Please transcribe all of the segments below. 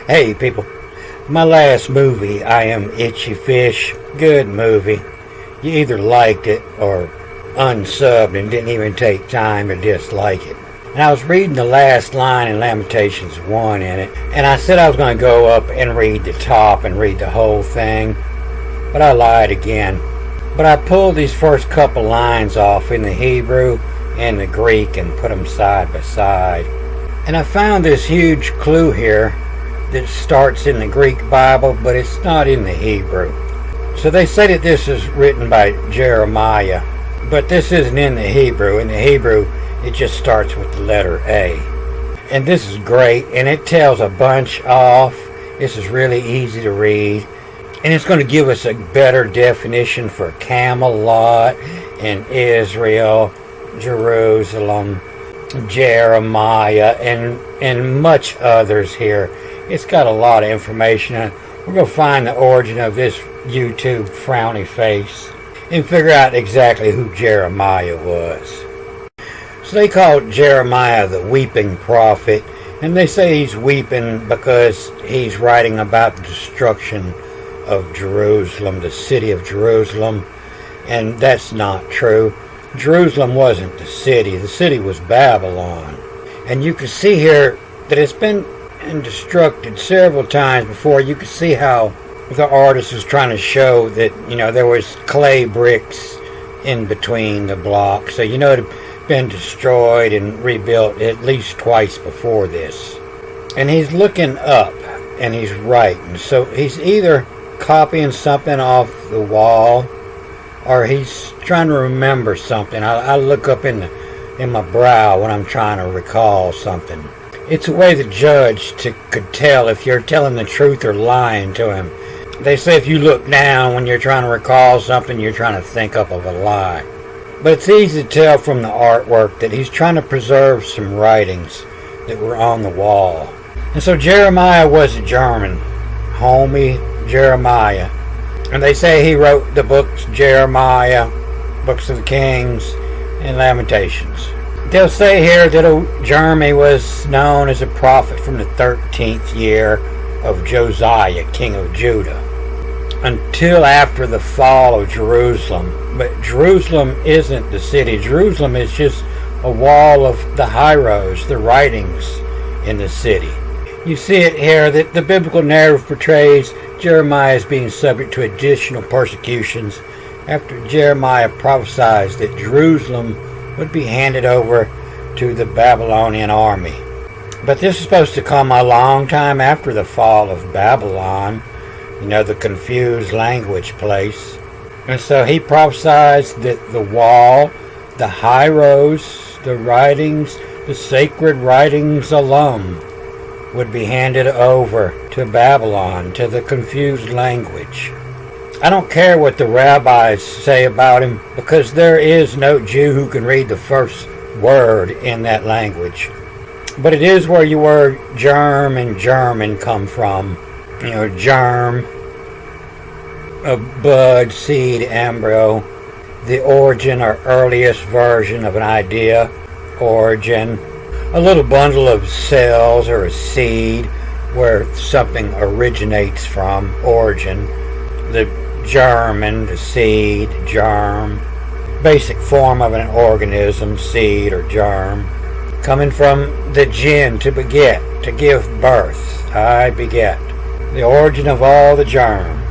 Hey people, my last movie, I Am Itchy Fish, good movie. You either liked it or unsubbed and didn't even take time to dislike it. And I was reading the last line in Lamentations 1 in it, and I said I was going to go up and read the top and read the whole thing, but I lied again. But I pulled these first couple lines off in the Hebrew and the Greek and put them side by side. And I found this huge clue here that starts in the Greek Bible, but it's not in the Hebrew. So they say that this is written by Jeremiah, but this isn't in the Hebrew. In the Hebrew, it just starts with the letter A. And this is great, and it tells a bunch off. This is really easy to read, and it's going to give us a better definition for Camelot and Israel, Jerusalem, Jeremiah, and much others here. It's got a lot of information. We're going to find the origin of this YouTube frowny face and figure out exactly who Jeremiah was. So they call Jeremiah the weeping prophet, and they say he's weeping because he's writing about the destruction of Jerusalem, the city of Jerusalem, and that's not true. Jerusalem wasn't the city was Babylon. And you can see here that it's been destructed several times before. You can see how the artist was trying to show that, there was clay bricks in between the blocks. So, it had been destroyed and rebuilt at least twice before this. And he's looking up and he's writing. So he's either copying something off the wall or he's trying to remember something. I look up in my brow when I'm trying to recall something. It's a way the judge could tell if you're telling the truth or lying to him. They say if you look down when you're trying to recall something, you're trying to think up of a lie. But it's easy to tell from the artwork that he's trying to preserve some writings that were on the wall. And so Jeremiah was a German, homie Jeremiah. And they say he wrote the books Jeremiah, Books of the Kings, and Lamentations. They'll say here that Jeremy was known as a prophet from the 13th year of Josiah, king of Judah, until after the fall of Jerusalem. But Jerusalem isn't the city. Jerusalem is just a wall of the hiros, the writings in the city. You see it here that the biblical narrative portrays Jeremiah as being subject to additional persecutions after Jeremiah prophesied that Jerusalem would be handed over to the Babylonian army. But this is supposed to come a long time after the fall of Babylon, the confused language place. And so he prophesied that the wall, the hiros, the writings, the sacred writings alone would be handed over to Babylon, to the confused language. I don't care what the rabbis say about him, because there is no Jew who can read the first word in that language. But it is where your word germ and German come from. Germ, a bud, seed, embryo, the origin or earliest version of an idea, origin, a little bundle of cells or a seed where something originates from, origin, the germen, the seed, germ, basic form of an organism, seed or germ, coming from the jinn, to beget, to give birth. I beget, the origin of all the germ.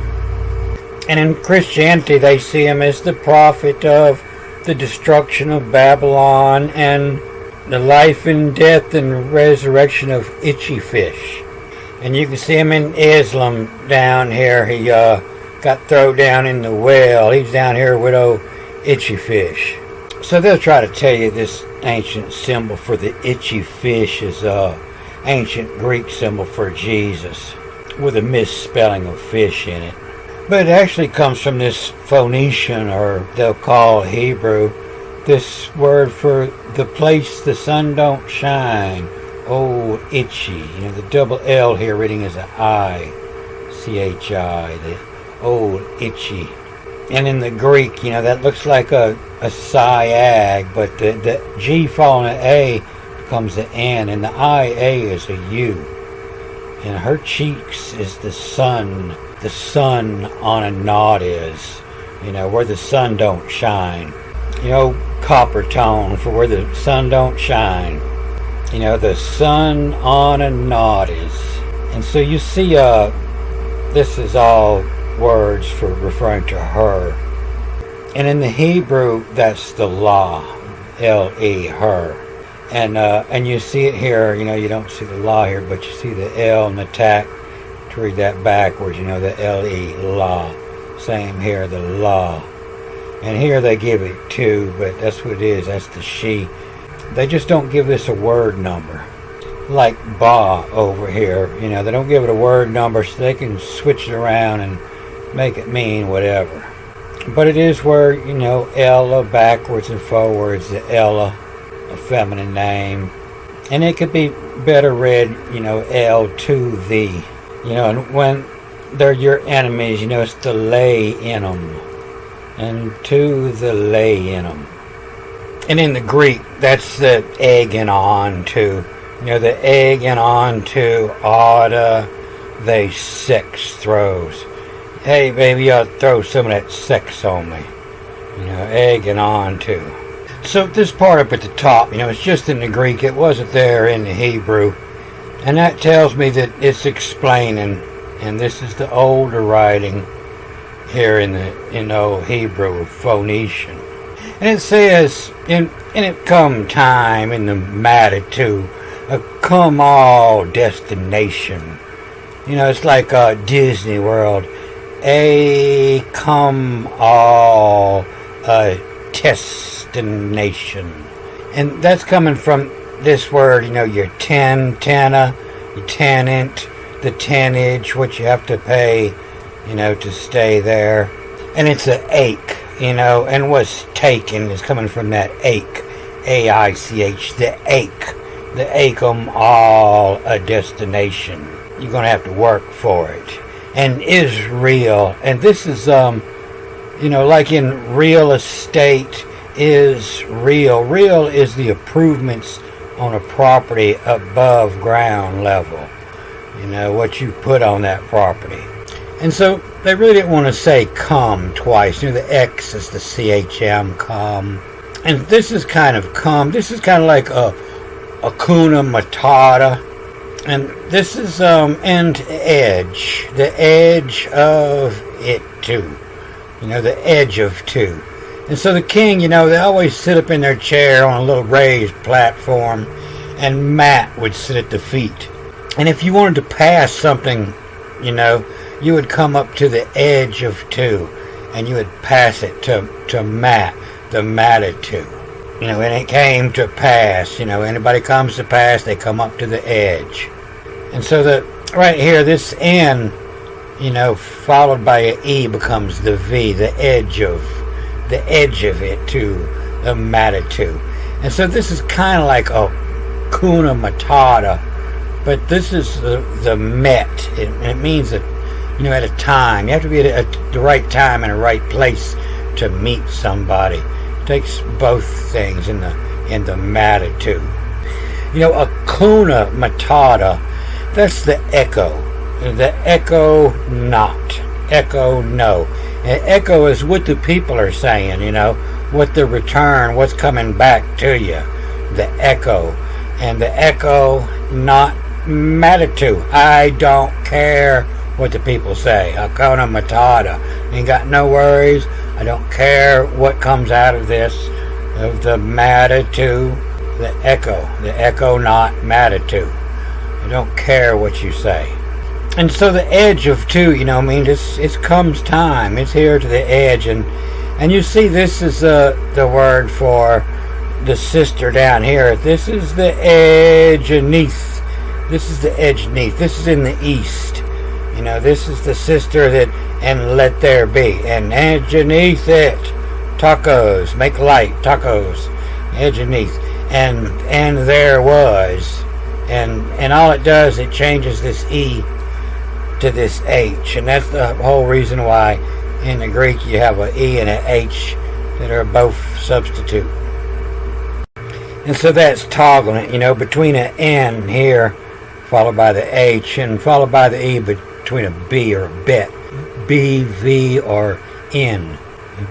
And in Christianity, they see him as the prophet of the destruction of Babylon and the life and death and resurrection of Itchy Fish. And you can see him in Islam down here. He got thrown down in the well. He's down here with old Itchy Fish. So they'll try to tell you this ancient symbol for the itchy fish is ancient Greek symbol for Jesus, with a misspelling of fish in it. But it actually comes from this Phoenician, or they'll call Hebrew, this word for the place the sun don't shine. Old itchy. The double L here reading as an I, C-H-I, the old itchy. And in the Greek, that looks like a siag, but the G following an A becomes an N, and the IA is a U. and her cheeks is the sun on a knot is, where the sun don't shine. Copper tone for where the sun don't shine. The sun on a knot is. And so you see, this is all words for referring to her. And in the Hebrew, that's the law, L-E, her. And you see it here, you don't see the law here, but you see the L and the tack. To read that backwards, the L-E, law. Same here, the law. And here they give it two, but that's what it is, that's the she. They just don't give this a word number. Like ba over here, they don't give it a word number, so they can switch it around and make it mean whatever. But it is where, Ella backwards and forwards, the Ella, a feminine name. And it could be better read, L to thee. And when they're your enemies, it's the lay in them. And to the lay in them. And in the Greek, that's the egging on to. The egging on to oughta they sex throws. Hey, baby, you ought to throw some of that sex on me. Egging on to. So this part up at the top, it's just in the Greek. It wasn't there in the Hebrew. And that tells me that it's explaining, and this is the older writing here in the old Hebrew of Phoenician. And it says, and it come time in the matter too, a come all destination. It's like Disney World. A come all destination. And that's coming from this word, your tenna, your tenant, the tonnage, what you have to pay, to stay there. And it's an ache, and what's taken is coming from that ache, A-I-C-H, the ache. The ache all a destination. You're going to have to work for it. And is real. And this is, like in real estate is real. Real is the improvements on a property above ground level. What you put on that property. And so they really didn't want to say come twice. The X is the C-H-M, come. And this is kind of come. This is kind of like a Hakuna Matata. And this is end edge. The edge of it too. The edge of two. And so the king, they always sit up in their chair on a little raised platform. And Matt would sit at the feet. And if you wanted to pass something, you would come up to the edge of two. And you would pass it to Matt, the matted two. And it came to pass. Anybody comes to pass, they come up to the edge. And so right here, this N, followed by an E becomes the V, the edge of it to the matted two. And so this is kind of like a Kuna Matata, but this is the met. It means that, at a time. You have to be at the right time and the right place to meet somebody. It takes both things in the matted two. Hakuna Matata, that's the echo. The echo not. Echo no. And echo is what the people are saying, what the return, what's coming back to you. The echo. And the echo not matter to. I don't care what the people say. Hakuna Matata. Ain't got no worries. I don't care what comes out of this. Of the matter to. The echo not matter to. I don't care what you say. And so the edge of two, it comes time. It's here to the edge. And you see this is the word for the sister down here. This is the edge beneath. This is the edge beneath. This is in the east. This is the sister that, and let there be. And edge beneath it. Tacos. Make light. Tacos. Edge beneath. And there was. And all it does, it changes this E to this H. And that's the whole reason why in the Greek you have an E and an H that are both substitute. And so that's toggling it, between an N here followed by the H, and followed by the E between a B or a bet. B, V, or N.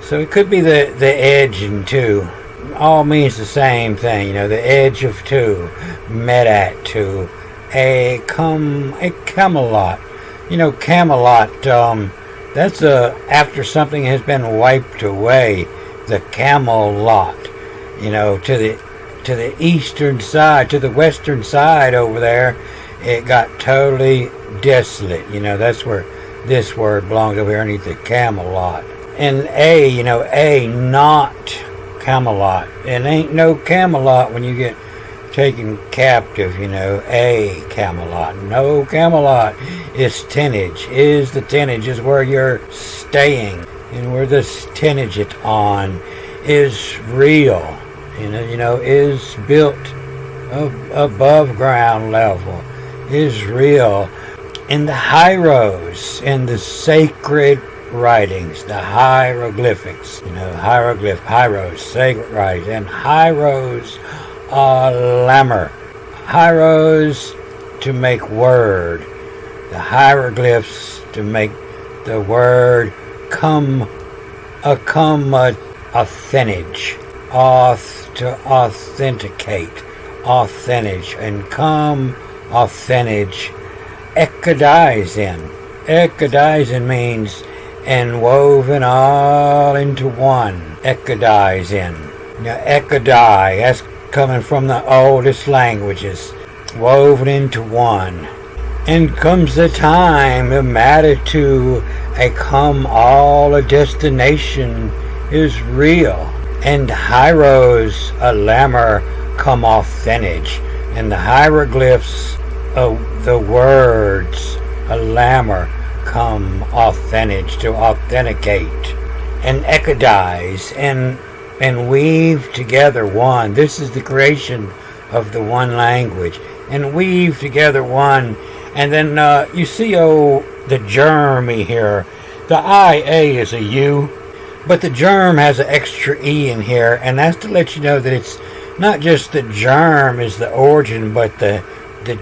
So it could be the edge and two. All means the same thing, the edge of two, met at two, a Camelot. Camelot, that's after something has been wiped away, the Camelot, to the eastern side, to the western side over there, it got totally desolate. That's where this word belongs, over here underneath the Camelot. And A, not Camelot. It ain't no Camelot when you get taken captive, a Camelot. No Camelot is tenage. The tenage is where you're staying, and where this tenage it on is real, is built above ground level, is real. And the hieros and the sacred writings, the hieroglyphics, hieros, sacred writings, and hieros, lemmer. Hieros to make word, the hieroglyphs to make the word come authentic, to authenticate, authentic, and come authentic. Ekadizin. Ekadizin means and woven all into one. Ekadizin. Now, Ekadai, that's coming from the oldest languages, woven into one. And comes the time, the matter to a come all, a destination is real. And hieros, a lemmer, come authentic. And the hieroglyphs, the words, a lemmer, come authentic, to authenticate. And ekadize, and weave together one. This is the creation of the one language. And weave together one. And then you see, the germ here. The IA is a U, but the germ has an extra E in here, and that's to let you know that it's not just the germ is the origin, but the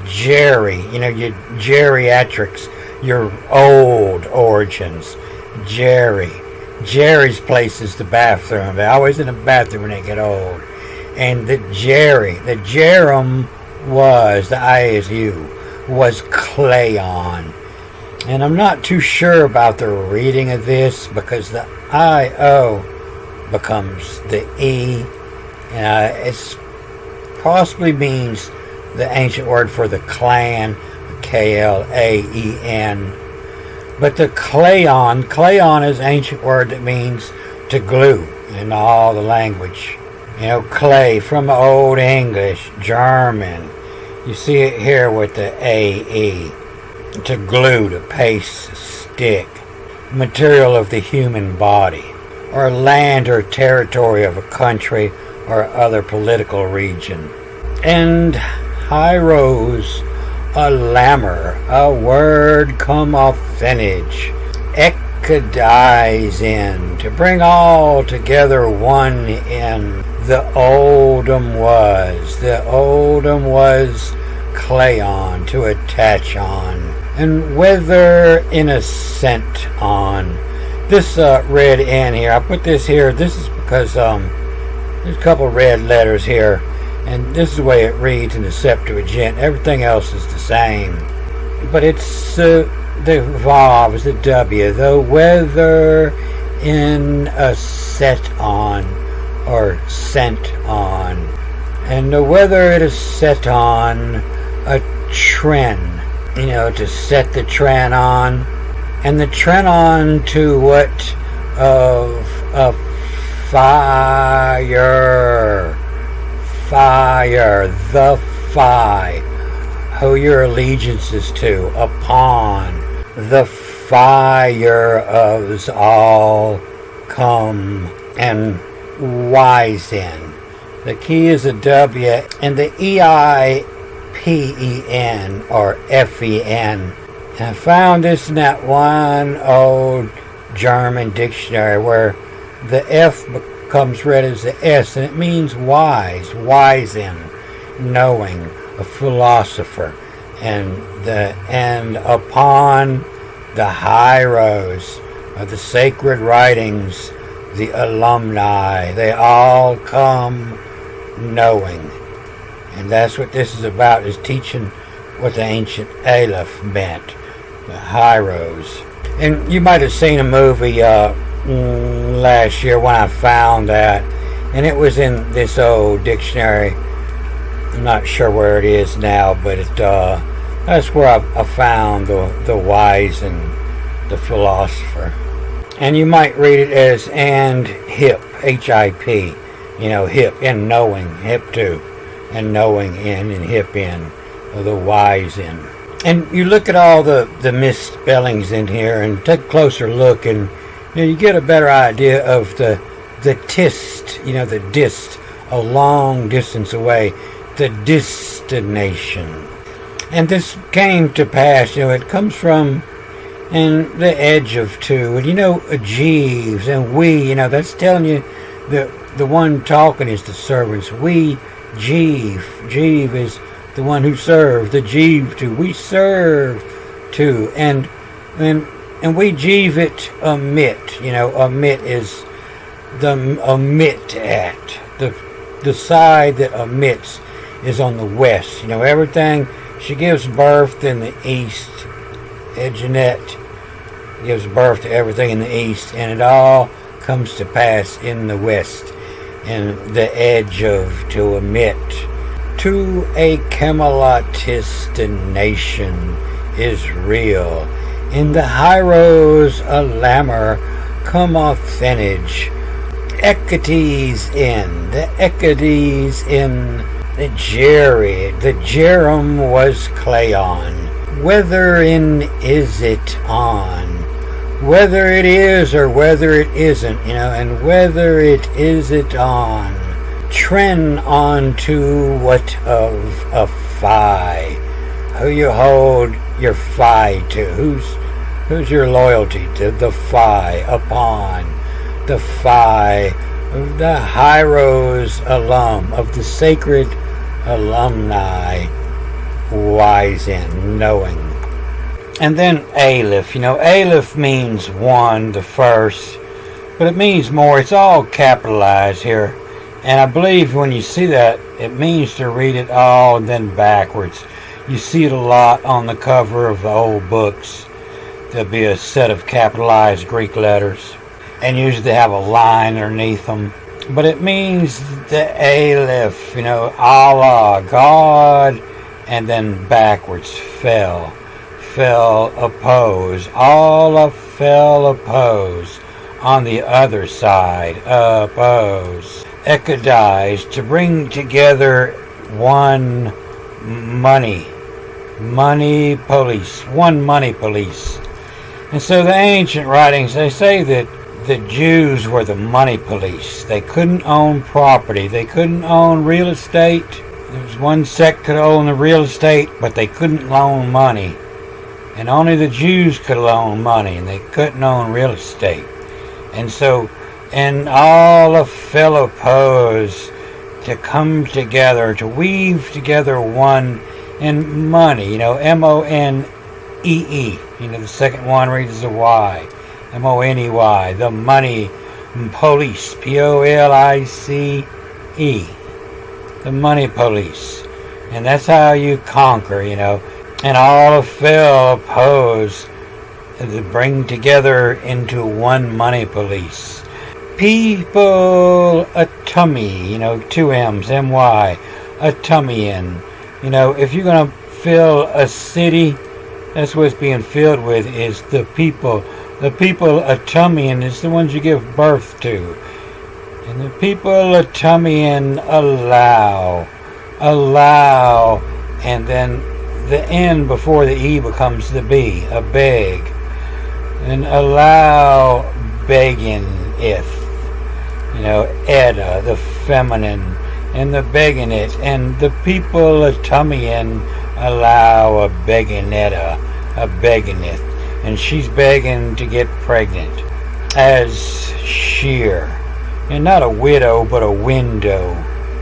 Jerry, your geriatrics, your old origins. Jerry's place is the bathroom. They're always in the bathroom when they get old. And the Jerem was, the ISU, was Cleon. And I'm not too sure about the reading of this, because the IO becomes the E. It possibly means the ancient word for the clan, Klaen. But the Cleon is an ancient word that means to glue in all the language. Clay from Old English, German. You see it here with the AE. To glue, to paste, stick. Material of the human body, or land or territory of a country or other political region. And hieros, a lammer, a word come authentic. Ekadize in, to bring all together one in. The oldum was Cleon, to attach on, and whether in ascent on. This red N here, I put this here, this is because there's a couple red letters here, and this is the way it reads in the Septuagint. Everything else is the same, but it's the Vav is the W, the whether in a set on, or sent on. And the whether it is set on a trend, to set the trend on. And the trend on to what? Of a fire, the fire, who your allegiance is to, upon the fire of all come and wise in. The key is a W, and the EIPEN or FEN. And I found this in that one old German dictionary where the F becomes read as the S, and it means wise in, knowing, a philosopher. and upon the heroes of the sacred writings, the alumni, they all come knowing. And that's what this is about, is teaching what the ancient Aleph meant, the heroes. And you might have seen a movie last year when I found that, and it was in this old dictionary. I'm not sure where it is now, but that's where I found the wise and the philosopher. And you might read it as and hip, H-I-P, hip and knowing, hip to, and knowing in and hip in, or the wise in. And you look at all the misspellings in here and take a closer look, and you get a better idea of the tist, the dist, a long distance away, the destination. And this came to pass, it comes from and the edge of two, and Jeeves and we, that's telling you the one talking is the servants. We, Jeeve is the one who served, the Jeeve to, we serve to, and we Jeeve it omit, omit is the omit at, the side that omits is on the west, everything, she gives birth in the east, Jeanette gives birth to everything in the east, and it all comes to pass in the west, and the edge of to emit to a Camelotist is real. In the heroes a lammer come authentic. Equities in the equities in the Jared, the Jerem was Cleon. Whether in is it on? Whether it is or whether it isn't, and whether it is it on. Trend on to what of a fi. Who you hold your fi to? Who's your loyalty to? The fi upon. The fi of the heroes alum, of the sacred alumni, wise in knowing. And then Aleph, Aleph means one, the first, but it means more. It's all capitalized here, and I believe when you see that, it means to read it all and then backwards. You see it a lot on the cover of the old books. There'll be a set of capitalized Greek letters, and usually they have a line underneath them. But it means the Aleph, Allah, God, and then backwards, fell, oppose, Allah fell, oppose, on the other side, oppose, ecodize, to bring together one money police, one money police. And so the ancient writings, they say that the Jews were the money police. They couldn't own property. They couldn't own real estate. There was one sect could own the real estate, but they couldn't loan money. And only the Jews could loan money, and they couldn't own real estate. And so, and all of fellow pose to come together, to weave together one, and money, M-O-N-E-E. The second one reads a Y. M-O-N-E-Y, the money police, P-O-L-I-C-E, the money police. And that's how you conquer, and all of fell oppose to bring together into one money police. People a tummy, two M's, M-Y, a tummy in. If you're going to fill a city, that's what it's being filled with, is the people. The people Atumian is the ones you give birth to. And the people Atumian allow, and then the N before the E becomes the B, a beg. And allow begging if, Edda, the feminine, and the begging it. And the people Atumian allow a begging Edda, a begging it. And she's begging to get pregnant as sheer, and not a widow but a window,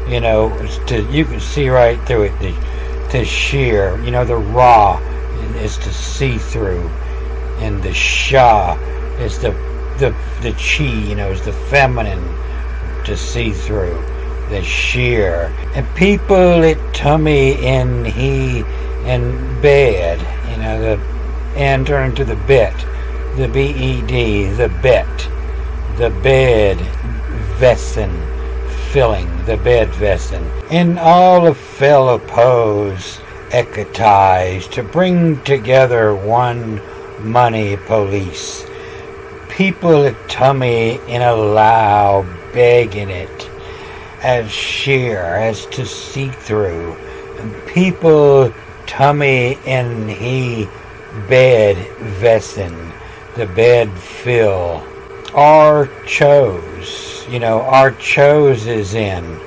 you can see right through it, the sheer, the ra is to see through, and the sha is the chi, is the feminine, to see through, the sheer. And people at tummy and he and bed, the and turn into the bet, the bed, the bet, the bed vesen, filling, the bed vesen. And all of fellow pose equitize to bring together one money police. People at tummy in a loud begging it as sheer as to see through. And people tummy in he bed vesen, the bed fill. Our chose, our chose is in.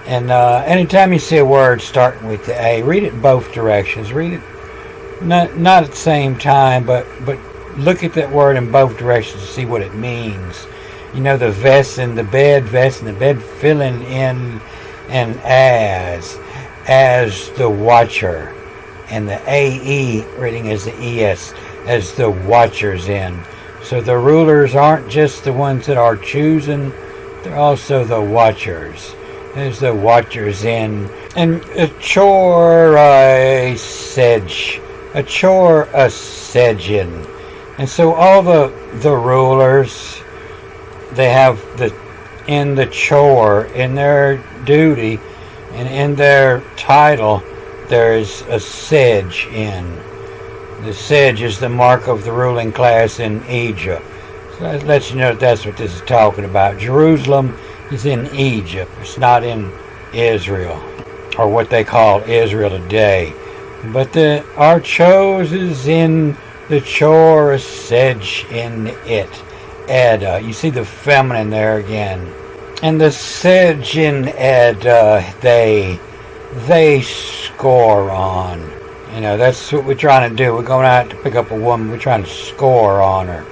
And anytime you see a word starting with the A, read it both directions. Read it not at the same time, but look at that word in both directions to see what it means. The vesen, the bed vesen, the bed filling in, and as the watcher. And the AE reading as the ES, as the watchers in. So the rulers aren't just the ones that are choosing, they're also the watchers. There's the watchers in. And a chore a sedge, a chore a sedgin. And so all the rulers, they have in the chore, in their duty, and in their title, there's a sedge in. The sedge is the mark of the ruling class in Egypt. So that lets you know that's what this is talking about. Jerusalem is in Egypt. It's not in Israel, or what they call Israel today. But our chose is in the chore, sedge in it. Edda. You see the feminine there again. And the sedge in Edda, they score on. That's what we're trying to do. We're going out to pick up a woman. We're trying to score on her.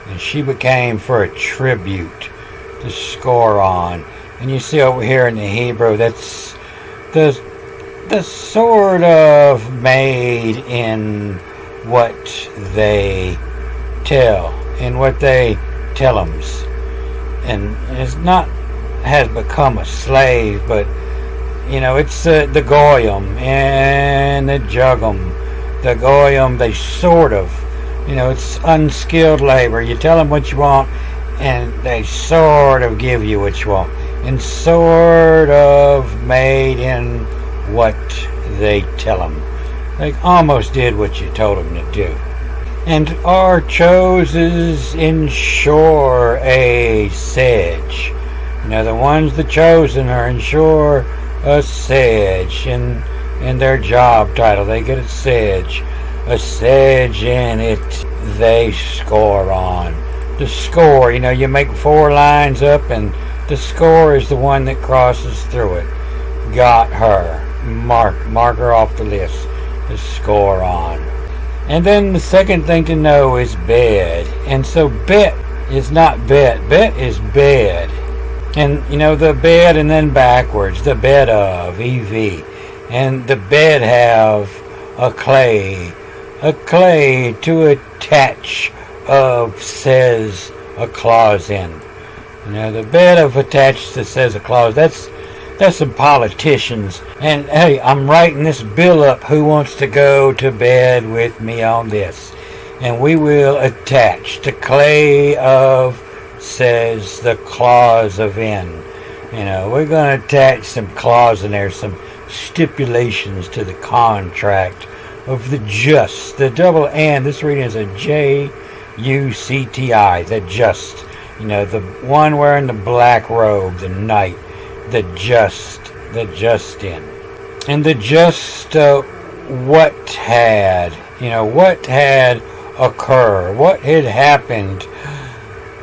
And she became for a tribute to score on. And you see over here in the Hebrew, that's the sort of made in what they tell. In what they tell 'ems. And it's not has become a slave, but it's the goyim and the jugum. The goyim, they sort of, it's unskilled labor. You tell them what you want, and they sort of give you what you want. And sort of made in what they tell them. They almost did what you told them to do. And our chooses ensure a sedge. The ones that chosen are ensure a sedge in their job title. They get a sedge in it they score on. The score, you make 4 lines up, and the score is the one that crosses through it. Got her. Mark her off the list. The score on. And then the second thing to know is bed. And so bet is not bet. Bet is bed. And, the bed and then backwards. The bed of, EV. And the bed have a clay. A clay to attach of says a clause in. The bed of attached that says a clause. That's some politicians. And hey, I'm writing this bill up. Who wants to go to bed with me on this? And we will attach the clay of says the clause of in. We're going to attach some clause in there, some stipulations to the contract of the just. The double and, this reading is a Jucti, the just. The one wearing the black robe, the knight. The just in. And the just, what had occurred, what had happened,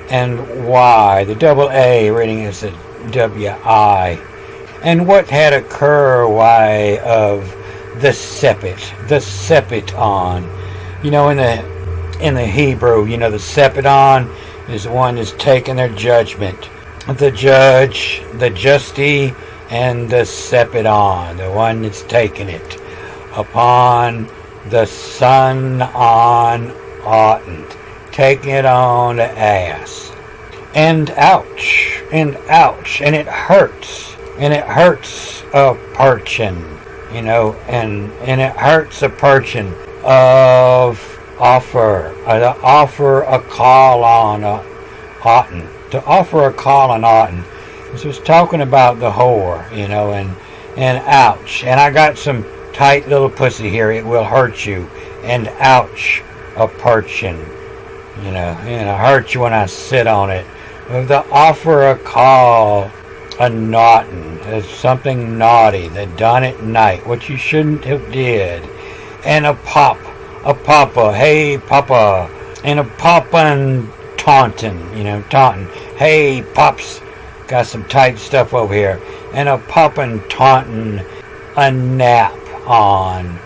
and why. The double A reading is a W-I. And what had occurred, why, of the sepet on. In the Hebrew, the sepidon is the one that's taking their judgment. The judge, the justy, and the sepidon, the one that's taking it. upon the sun on oughtn't, taking it on the ass. And ouch, and ouch, and it hurts a perchin, you know, and it hurts a perchin of to offer a call on oughtn't, to offer a call on oughtn't. This was talking about the whore, you know, and ouch, and I got some tight little pussy here, it will hurt you, and ouch, a perchin, you know, and it hurts you when I sit on it. The offer a call, a naughtin', it's something naughty, that done at night, what you shouldn't have did, and a papa, hey papa, and a papa and taunting, you know, taunting, hey pops, got some tight stuff over here, and a papa and taunting, a nap on,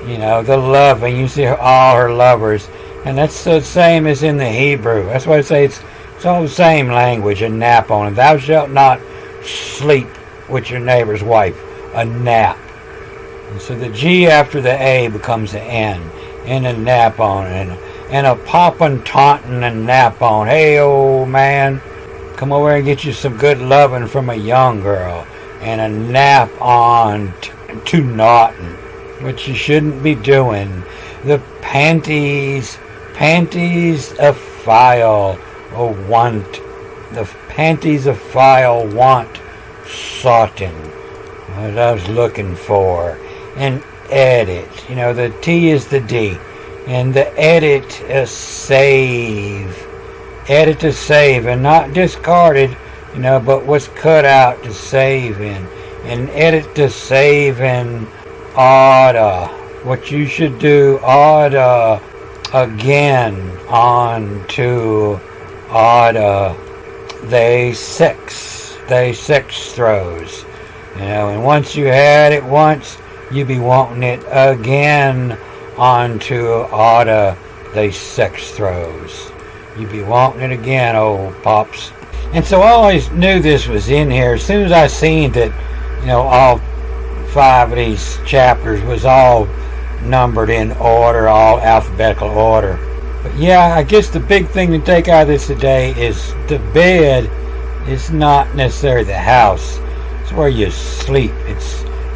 you know, the loving, you see all her lovers, and that's the same as in the Hebrew, that's why I say it's all the same language, a nap on, and thou shalt not sleep with your neighbor's wife, a nap. And so the G after the A becomes the N, and a nap on, and a poppin', tauntin', and nap on. Hey, old man, come over and get you some good loving from a young girl, and a nap on to naughtin', which you shouldn't be doing. The panties of file, the panties of file want soughting, what I was looking for, and edit, you know, the T is the D, and the edit is save, and not discarded, you know, but what's cut out to save in, and edit to save in oughta, what you should do, oughta, again, on to oughta, they sex throws, you know, and once you had it once, you be wanting it again onto oughta, they sex throws. You be wanting it again, old pops. And so I always knew this was in here. As soon as I seen that, you know, all 5 of these chapters was all numbered in order, all alphabetical order. But yeah, I guess the big thing to take out of this today is the bed is not necessarily the house. It's where you sleep.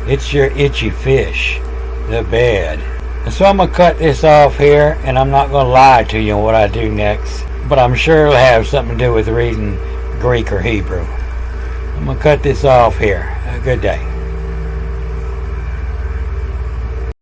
It's your itchy fish, the bed. And so I'm going to cut this off here, and I'm not going to lie to you on what I do next, but I'm sure it'll have something to do with reading Greek or Hebrew. I'm going to cut this off here. Have a good day.